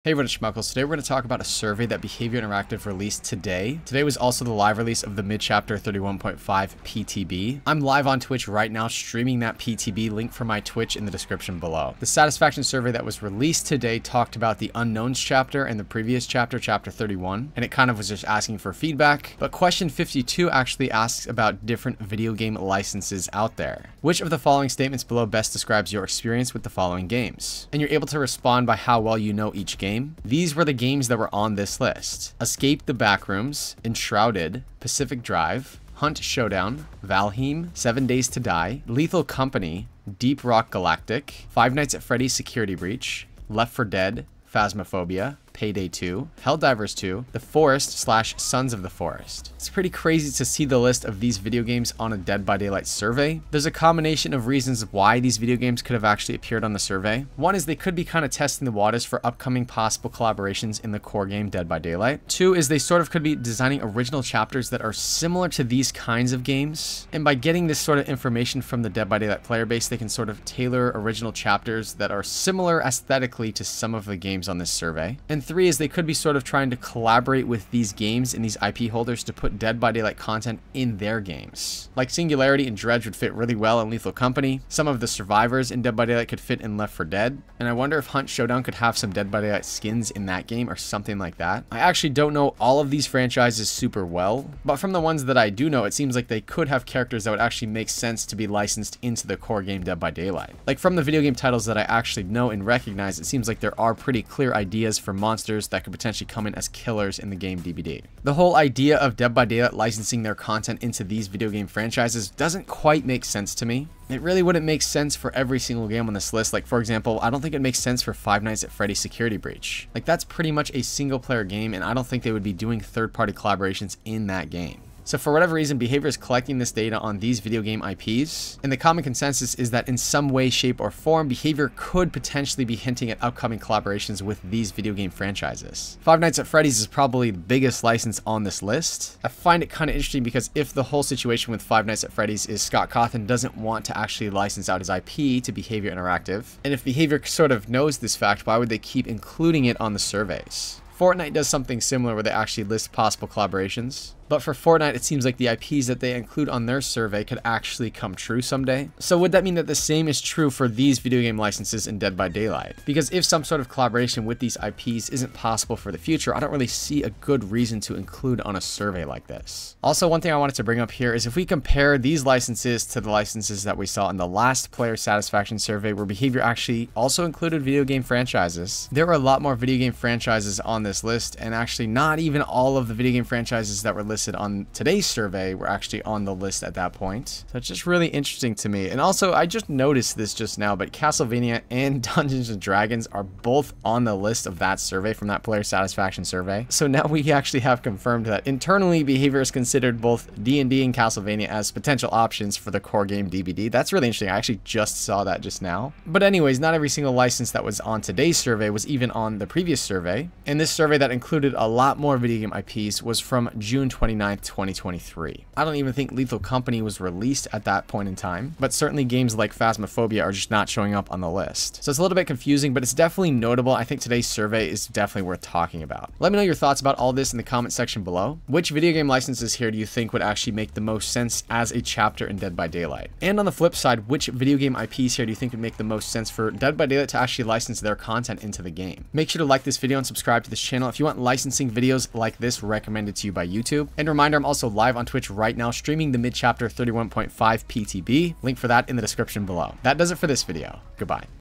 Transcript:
Hey everyone, it's Schmuckles. Today we're going to talk about a survey that Behavior Interactive released today. Today was also the live release of the mid-chapter 31.5 PTB. I'm live on Twitch right now streaming that PTB, link for my Twitch in the description below. The satisfaction survey that was released today talked about the unknowns chapter and the previous chapter, chapter 31, and it kind of was just asking for feedback. But question 52 actually asks about different video game licenses out there. Which of the following statements below best describes your experience with the following games? And you're able to respond by how well you know each game. These were the games that were on this list: Escape the Backrooms, Enshrouded, Pacific Drive, Hunt Showdown, Valheim, 7 Days to Die, Lethal Company, Deep Rock Galactic, Five Nights at Freddy's Security Breach, Left 4 Dead, Phasmophobia, Payday 2, Helldivers 2, The Forest / Sons of the Forest. It's pretty crazy to see the list of these video games on a Dead by Daylight survey. There's a combination of reasons why these video games could have actually appeared on the survey. One is they could be kind of testing the waters for upcoming possible collaborations in the core game Dead by Daylight. Two is they sort of could be designing original chapters that are similar to these kinds of games. And by getting this sort of information from the Dead by Daylight player base, they can sort of tailor original chapters that are similar aesthetically to some of the games on this survey. And three is they could be sort of trying to collaborate with these games and these IP holders to put Dead by Daylight content in their games. Like Singularity and Dredge would fit really well in Lethal Company. Some of the survivors in Dead by Daylight could fit in Left 4 Dead. And I wonder if Hunt Showdown could have some Dead by Daylight skins in that game or something like that. I actually don't know all of these franchises super well, but from the ones that I do know, it seems like they could have characters that would actually make sense to be licensed into the core game Dead by Daylight. Like from the video game titles that I actually know and recognize, it seems like there are pretty clear ideas for monsters that could potentially come in as killers in the game DBD. The whole idea of Dead by Daylight licensing their content into these video game franchises doesn't quite make sense to me. It really wouldn't make sense for every single game on this list. Like, for example, I don't think it makes sense for Five Nights at Freddy's Security Breach. Like, that's pretty much a single player game, and I don't think they would be doing third-party collaborations in that game. So for whatever reason, Behavior is collecting this data on these video game IPs, and the common consensus is that in some way, shape, or form, Behavior could potentially be hinting at upcoming collaborations with these video game franchises. Five Nights at Freddy's is probably the biggest license on this list. I find it kind of interesting because if the whole situation with Five Nights at Freddy's is Scott Cawthon doesn't want to actually license out his IP to Behavior Interactive, and if Behavior sort of knows this fact, why would they keep including it on the surveys? Fortnite does something similar where they actually list possible collaborations. But for Fortnite, it seems like the IPs that they include on their survey could actually come true someday. So would that mean that the same is true for these video game licenses in Dead by Daylight? Because if some sort of collaboration with these IPs isn't possible for the future, I don't really see a good reason to include on a survey like this. Also, one thing I wanted to bring up here is if we compare these licenses to the licenses that we saw in the last player satisfaction survey where Behavior actually also included video game franchises, there were a lot more video game franchises on this list, and actually not even all of the video game franchises that were listed on today's survey were actually on the list at that point. So it's just really interesting to me. And also, I just noticed this just now, but Castlevania and Dungeons and Dragons are both on the list of that survey from that player satisfaction survey. So now we actually have confirmed that internally Behavior is considered both D&D and Castlevania as potential options for the core game DBD. That's really interesting. I actually just saw that just now. But anyways, not every single license that was on today's survey was even on the previous survey. And this survey that included a lot more video game IPs was from June 29th, 2023. I don't even think Lethal Company was released at that point in time, but certainly games like Phasmophobia are just not showing up on the list. So it's a little bit confusing, but it's definitely notable. I think today's survey is definitely worth talking about. Let me know your thoughts about all this in the comment section below. Which video game licenses here do you think would actually make the most sense as a chapter in Dead by Daylight? And on the flip side, which video game IPs here do you think would make the most sense for Dead by Daylight to actually license their content into the game? Make sure to like this video and subscribe to this channel if you want licensing videos like this recommended to you by YouTube. And reminder, I'm also live on Twitch right now streaming the mid-chapter 31.5 PTB. Link for that in the description below. That does it for this video. Goodbye.